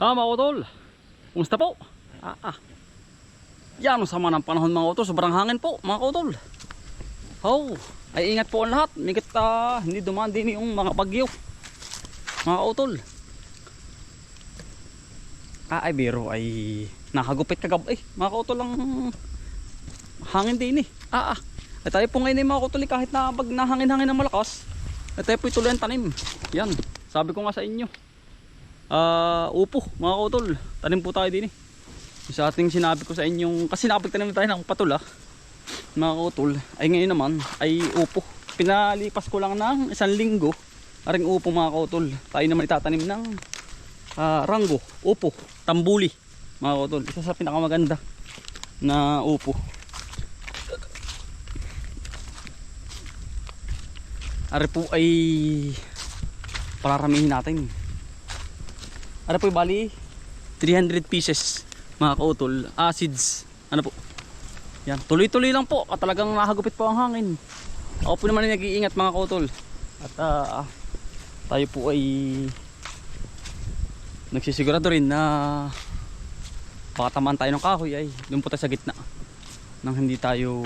Mga utol, kumusta po? Yan, sama ng panahon mga utol, sobrang hangin po mga utol. Ay ingat po ang lahat, migit hindi dumaan din yung mga bagyo mga utol. Ay biro ay nakagupit kagabi mga utol lang hangin din eh. Ay tayo po ngayon mga utol kahit na pag nahangin-hangin ng malakas, ay tayo po ituloy ang tanim. Yan, sabi ko nga sa inyo. Upo mga kautol, tanim po tayo din eh. Sa ating sinabi ko sa inyong, kasi nakapagtanim tayo ng patula mga kautol, ay ngayon naman ay upo. Pinalipas ko lang ng 1 linggo aring upo mga kautol. Tayo naman itatanim ng ranggo, upo, tambuli mga kautol, isa sa pinakamaganda na upo. Ari po ay pararamihin natin. Ano po bali 300 pieces mga kautol, acids. Ano po? Yan, tuloy-tuloy lang po. Talagang nakagupit po ang hangin. Ako po naman ay nag-iingat mga kautol. At tayo po ay nagsisigurado rin na baka tamaan tayo ng kahoy ay doon po tayo sa gitna nang hindi tayo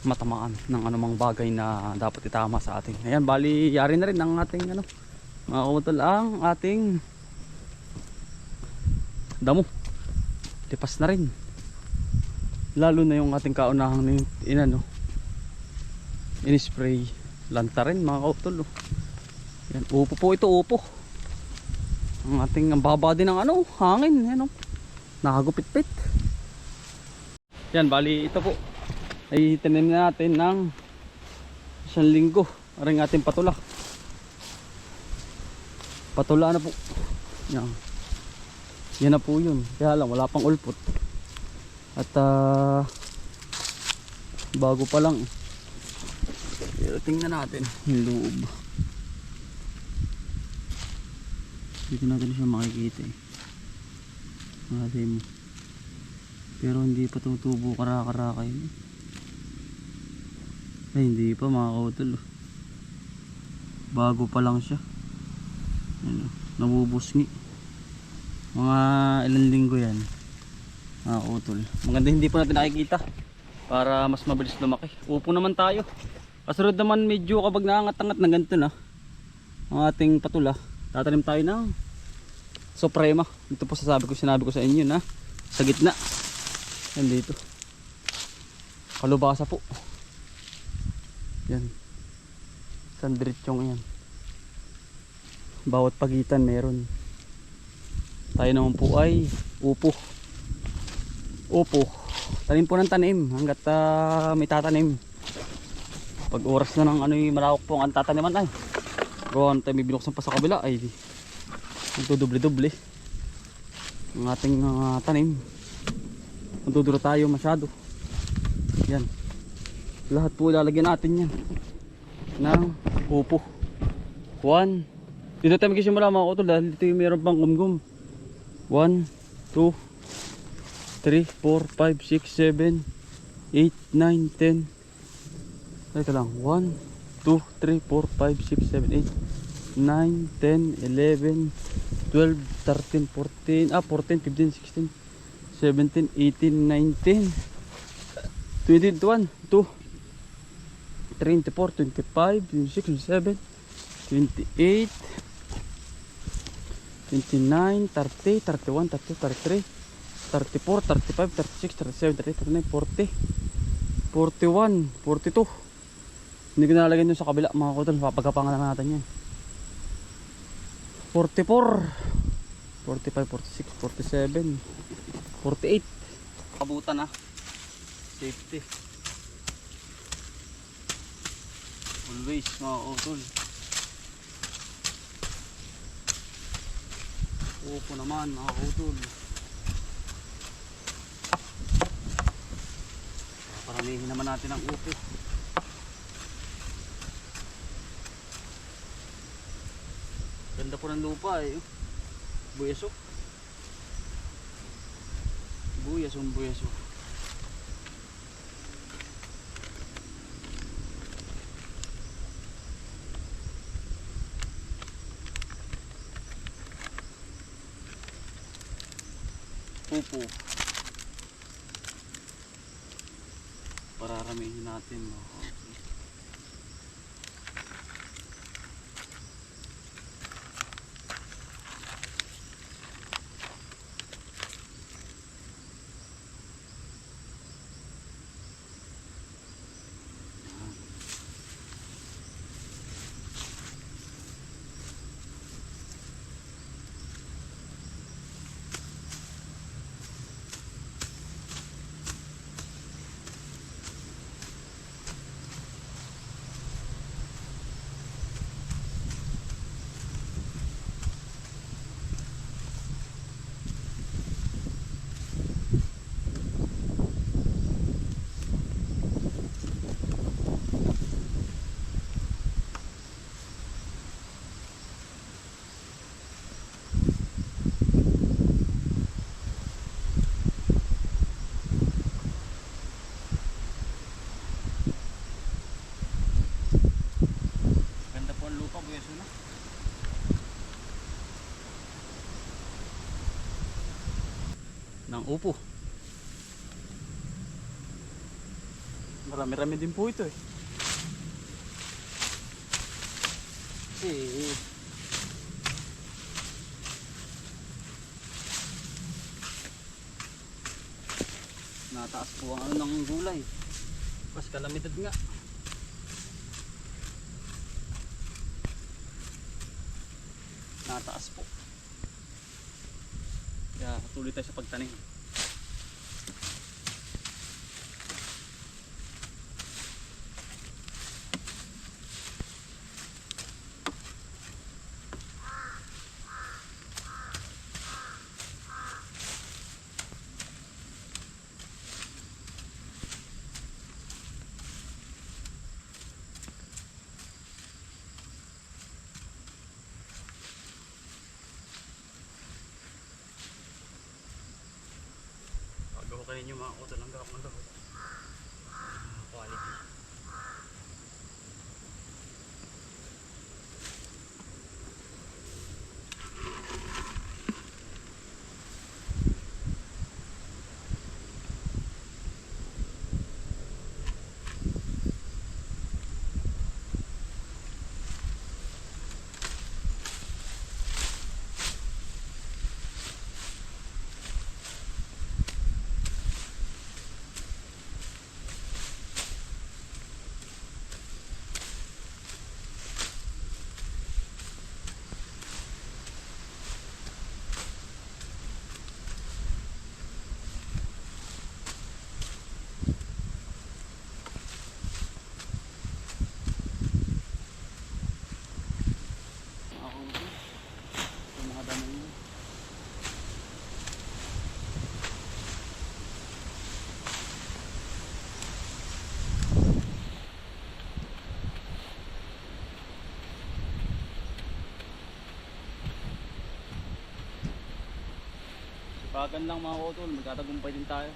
matamaan ng anumang bagay na dapat itama sa atin. Ayan, bali yari na rin ang ating mga kautol, ang ating damo. Lipas na rin. Lalo na yung ating kaunahang in-spray lanta rin mga kautol. Yan, upo po ito, upo. Ang ating ang baba din ng hangin. Yan, nakagupit-pit. Yan, bali ito po ay tinanim natin ng 1 linggo. Aring ating patula. Patula na po. Yan na po yun. Kaya lang wala pang ulpot. At bago pa lang. Pero tingnan natin yung loob. Dito natin siya makikita eh. Mo. Pero hindi pa tutubo karaka-raka yun. Ay hindi pa mga kautol. Bago pa lang siya. Nabubusngi. Mga ilang linggo yan mga kautol. Maganda hindi po natin nakikita para mas mabilis lumaki. Upo naman tayo. Kasunod naman medyo kapag naangat-angat na ganito na ang ating patula, tatanim tayo ng suprema. Ito po sinabi ko sa inyo na sa gitna. Yan dito. Kalubasa po. Yan. Sandritsyong yan. Bawat pagitan meron. Tayo naman po ay upo. Tanim po ng tanim hanggat may tatanim. Pag oras na ng malawak po ang tataniman ay gawa tayo may binuksan pa sa kabila ay ito doble-doble ang ating tanim. Magduduro tayo masyado. Yan. Lahat po lalagyan natin yan ng upo. 1. Dito tayo magsisimula mga kautol dahil dito yung meron pang gumgum. 1, 2, 3, 4, 5, 6, 7, 8, 9, 10. Ito lang. 1, 2, 3, 4, 5, 6, 7, 8, 9, 10, 11, 12, 13, 14, 14, 15, 16, 17, 18, 19, 20, 21, 2, 24, 25, 26, 27, 28, 29, 30, 31, 32, 33, 34, 35, 36, 37, 38, 39, 40, 41, 42. Hindi ko nalagyan dun sa kabila mga kautol, papagapangan na natin yan. 44, 45, 46, 47, 48. Kabutan na. Safety. Always mga kautol. Upo naman mga kautol. Paramihin naman natin ang upo. Ganda po ng lupa eh. Buyaso. Buyaso. Pupo. Pararamihin natin. Okay. Ganda po ang lupa, buyaso na. Ng upo. Marami-rami din po ito eh. Kasi nataas po ang ano ng gulay. Mas kalamidad nga. Nataas po. Kaya tuloy tayo sa pagtanim. Gawa kayo ninyo mga kuto ng gawak ng gawak. Quality. Bagan lang mga utol, magtatagumpay din tayo.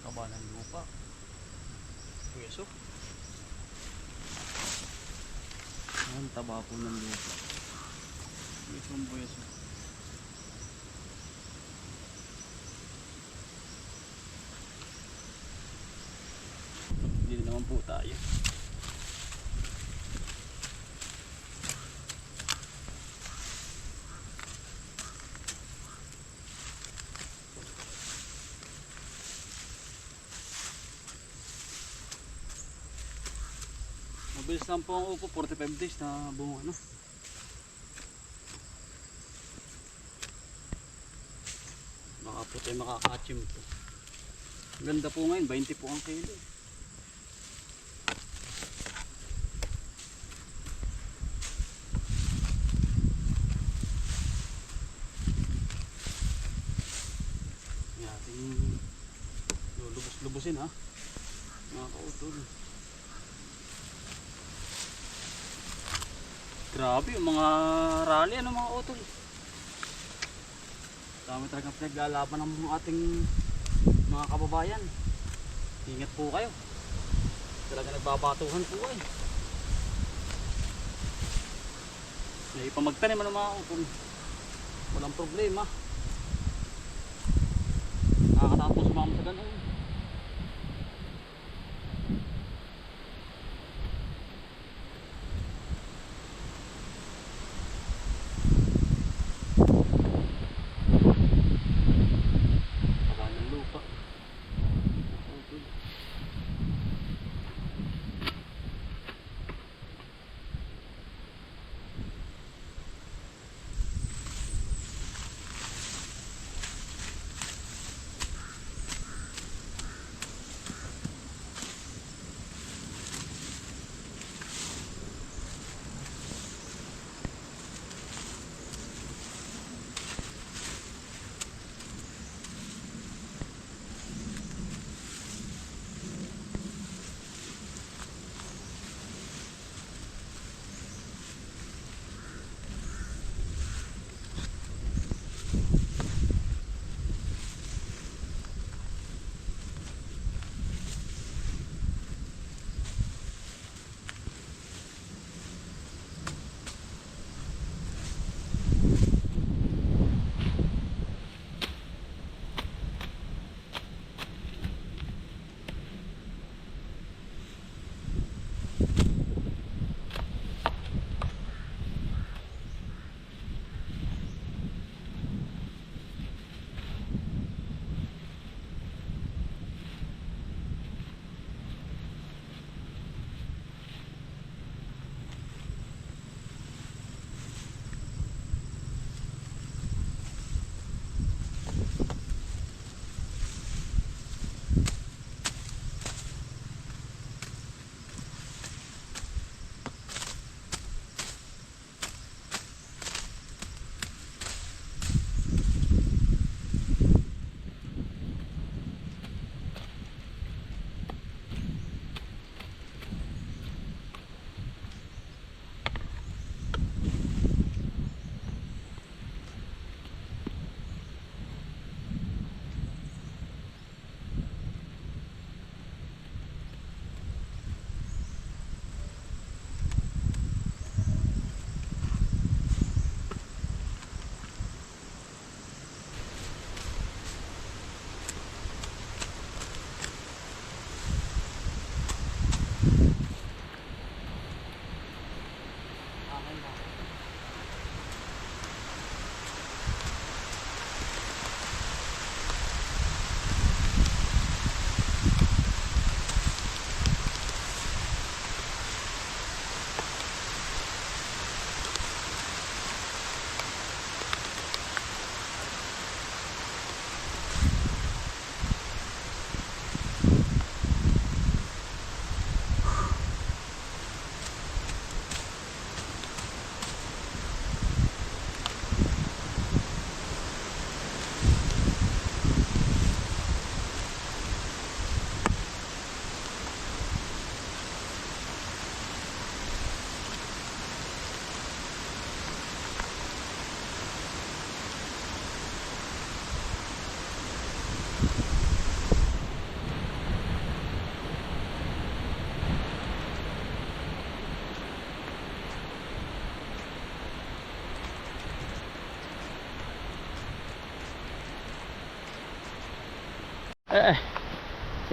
Taba ng lupa. Buyaso. Ang taba po ng lupa. Buyaso ang buyaso. Hindi naman po tayo. Mabilis lang po ang upo, 45 days na buong ano. Ito tayo makakachim po. Ganda po ngayon, 20 po ang kilo. Lubos-lubosin ha, mga kautol. Grabe yung mga rally, ano mga kautol. Dami talagang pinaglalaban ng ating mga kababayan. Ingat po kayo, talaga nagbabatuhan po eh. May ipamagtanim ano mga kautol, walang problema. Nakakatakot po sumama sa ganun.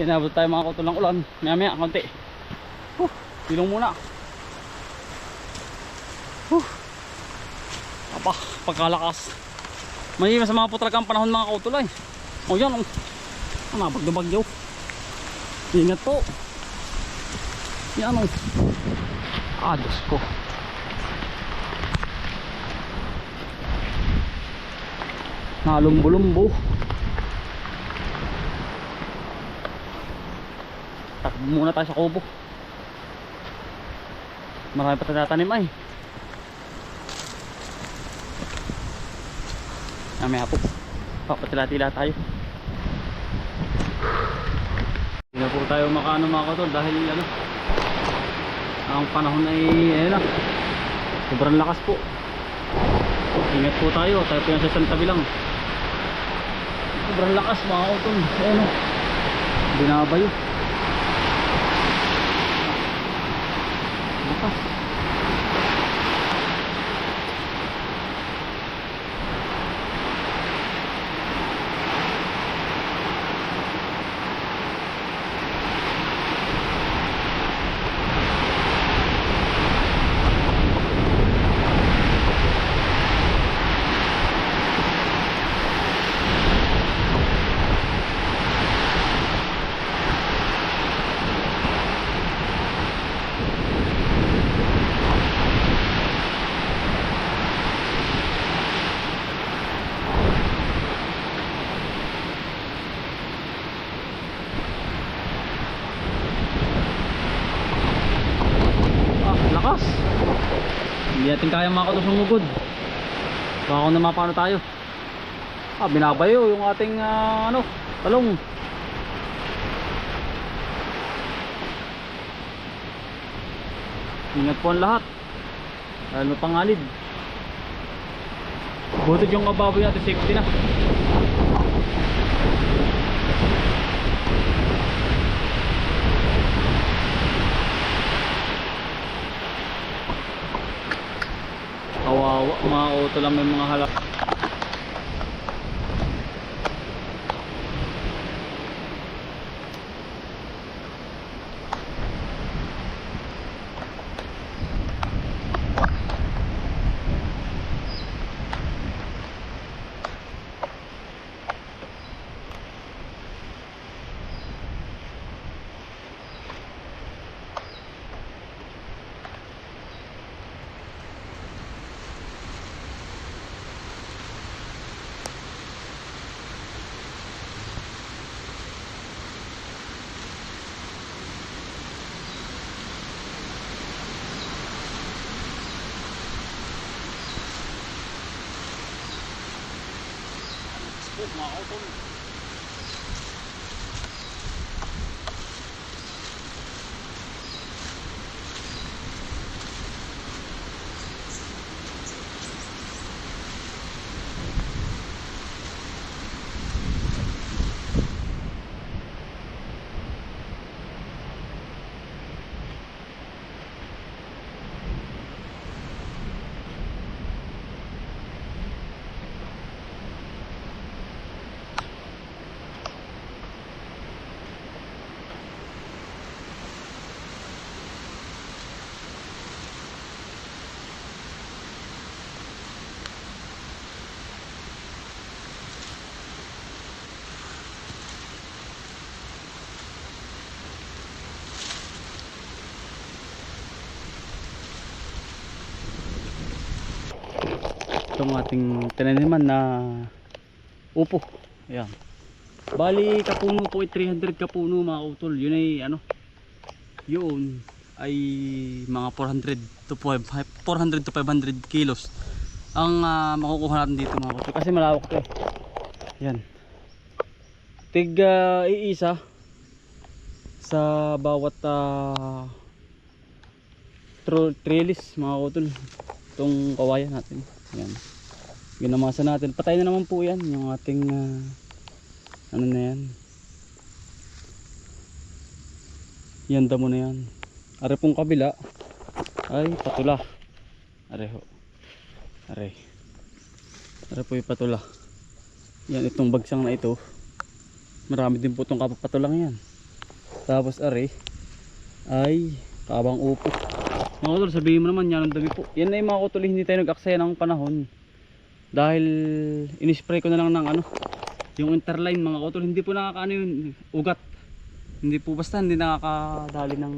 Inabot tayo mga kautol ng ulan. Maya maya konti. Silong muna. Apa, pagkalakas. May masama po talaga ang panahon mga kautol ay. O yan, nabagyo-bagyo. Ingat po. Yan o. Diyos ko. Nalumbo-lumbo. muna tayo sa kubo. Marami pa tatanim ay. Mamaya po papatila-tila tayo. Hindi na po tayo makaano mga katol dahil ano, ang panahon ay ayun na, sobrang lakas po. Ingat po tayo po yan sa santabi lang. Sobrang lakas mga katol. Ayun o, binabayo. Lakas. Lakas. Hindi natin kaya mga katos sumugod. Baka kung namapano tayo. Binabayo yung ating ano, talong. Ingat po ang lahat dahil mapangalid. Butod yung kababoy natin, safety na. Kawawa, mga auto lang may mga halak. Mga auto. Itong ating tinaniman na upo. Ayan. Bali kapuno po ay 300 kapuno mga utol. Yun ay ano, yun ay mga 400 to 500 kilos ang makukuha natin dito mga utol. Kasi malawak to eh. Yan. Tig iisa sa bawat trellis mga utol. Itong kawayan natin. Yan. Ginamasa natin. Patay na naman po yan. Yung ating ano na yan. Yan damo na yan. Are pong kabila ay patula. Are ho. Are. Are po yung patula. Yan itong bagsang na ito. Marami din po itong kapapatulang yan. Tapos are ay kabang upo. Mga utol, sabihin mo naman yan ang dami po. Yan ay mga utol, hindi tayo nag-aksaya ng panahon. Dahil in-spray ko na lang ng ano, yung interline mga utol. Hindi po nakakaano yung ugat. Hindi po basta hindi nakakadali ng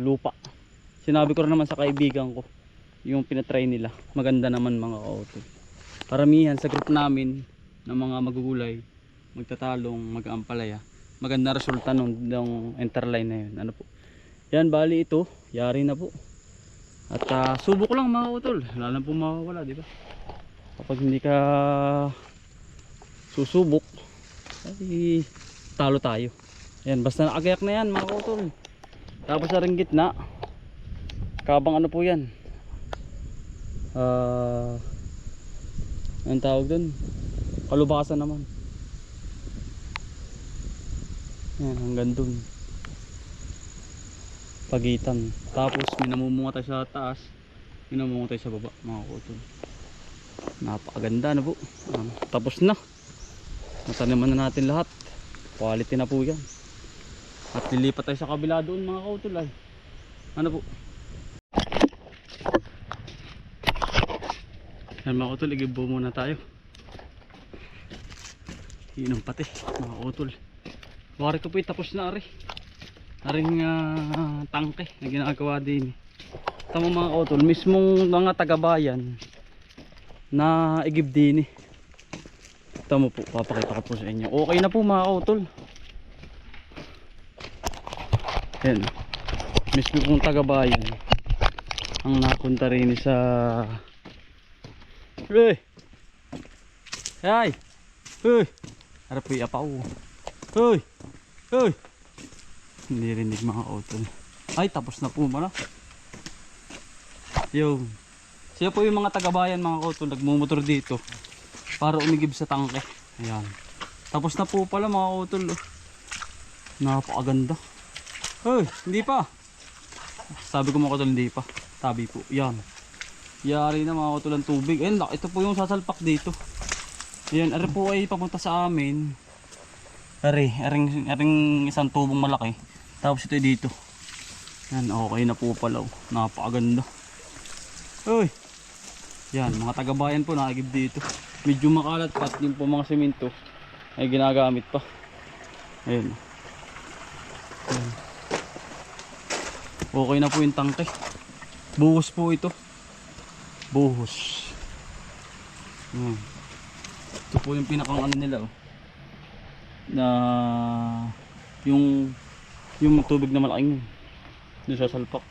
lupa. Sinabi ko rin naman sa kaibigan ko yung pinatry nila. Maganda naman mga utol. Paramihan sa group namin ng mga magugulay, magtatalong, mag-aampalaya, maganda resulta nung interline na yun. Ano po. Yan, bali ito, yari na po. At subok lang mga utol. Wala lang po mawawala, di ba? Kapag hindi ka susubok, ay talo tayo. Yan, basta nakagayak na yan mga utol. Tapos sa ring gitna, kabang ano po yan. Anong tawag dun? Kalubasan naman. Yan, hanggang dun. Pagitan. Tapos may namumunga tayo sa taas, may namumunga tayo sa baba mga utol. Napakaganda na po. Tapos na. Nataniman na natin lahat. Quality na po yan. At lilipat tayo sa kabila doon mga kautol ay. Ano po? Yan mga kautol, igibo muna tayo. Inom pati mga kautol. Wari ko po tapos na ari. Aring tangke na ginagawa din. Tama mga kautol, mismong mga tagabayan na igib din eh. Tama po, papakita ko po sa inyo. Okay na po mga kautol. Yan. Mismo pong tagabayan ang napunta rin sa hey! Hey! Hey! Harap po iapaw. Hey! Hey! Hindi rinig mga kautol. Ay, tapos na po muna. Yo. Siya po yung mga tagabayan mga kautol, nagmumotor dito para umigib sa tangke. Ayan. Tapos na po pala mga kautol. Napakaganda. Hoy, hindi pa. Sabi ko mga kautol, hindi pa. Sabi po, yan. Yari na mga kautol ang tubig. Ayan, ito po yung sasalpak dito. Ayan, ari po ay papunta sa amin. Aring isang tubong malaki. Tapos ito dito. Yan, okay na po pala. Napakaganda. Hoy. Yan, mga tagabayan po nakagib dito. Medyo makalat pa at yung po mga semento ay ginagamit pa. Ayan. Ayan. Okay na po yung tangke. Buhos po ito. Buhos. Ayan. Ito po yung pinakang ano nila oh. Na yung tubig na malaking doon sa salpak.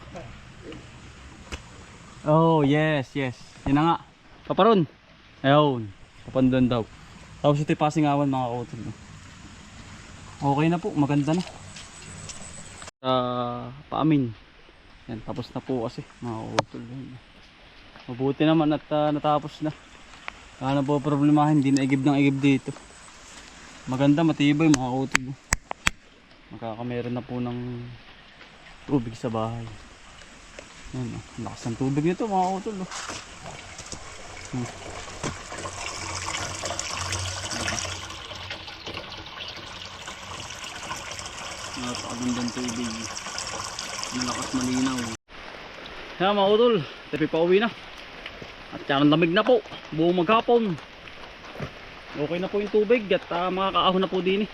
Oh yes, yes. Yan na nga. Paparon. Ayun. Papandan daw. Tapos ito yung pasingawan mga kautol. Okay na po. Maganda na. Paamin. Yan. Tapos na po kasi mga kautol. Mabuti naman at natapos na. Kaya na po problemahin. Hindi na igib ng igib dito. Maganda. Matibay mga kautol. Makakameron na po ng tubig sa bahay. Yan, lakas ng tubig nito mga kautol. Napakagandang tubig. Malakas malinaw. Yan mga kautol, tabi pa uwi na. At yan ang lamig na po. Buong maghapon. Okay na po yung tubig at makakaahon na po din eh.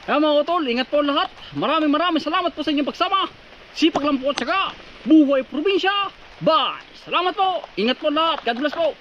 Yan mga kautol, ingat po lahat. Maraming salamat po sa inyong pagsama. Sipag lang po at saka buhay probinsya. Bye! Salamat po! Ingat po lahat! God bless po!